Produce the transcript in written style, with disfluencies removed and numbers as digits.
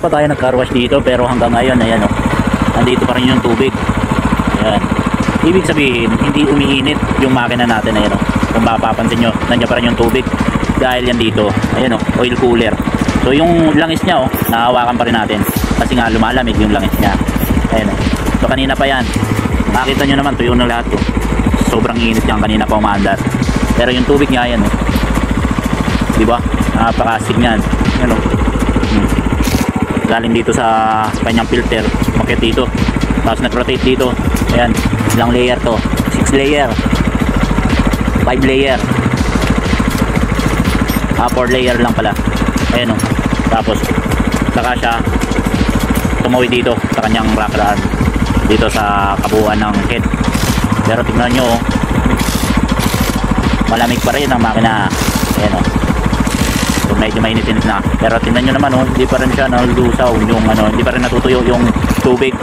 pa tayo nag-car wash dito, pero hanggang ngayon ayan oh, nandito pa rin yung tubig. Ayan. Ibig sabihin hindi umiinit yung makina natin. Ayan oh. Kung mapapansin nyo, nandiyan pa rin yung tubig dahil yan dito. Ayan oh, oil cooler. So yung langis niya oh, nahawakan pa rin natin kasi nga lumalamig yung langis niya. Ayan oh. So kanina pa yan, makita nyo naman tuyo na lahat oh. Sobrang init yan kanina pa umaandar. Pero yung tubig niya ayan oh, diba? Napakasig niyan. Ayan oh. Galing dito sa kanyang filter, makit dito, tapos nag-rotate dito. Ayan, ilang layer to? 6 layer, 5 layer, 4 layer lang pala. Ayan o. Tapos saka siya tumawid dito sa kanyang rock rod dito sa kabuuan ng head. Pero tingnan nyo, malamig pa rin ang makina. Ayan o. So medyo mainit-init na. Pero tingnan nyo naman oh, hindi pa rin siya nalusaw yung ano, hindi pa rin natutuyo yung tubig.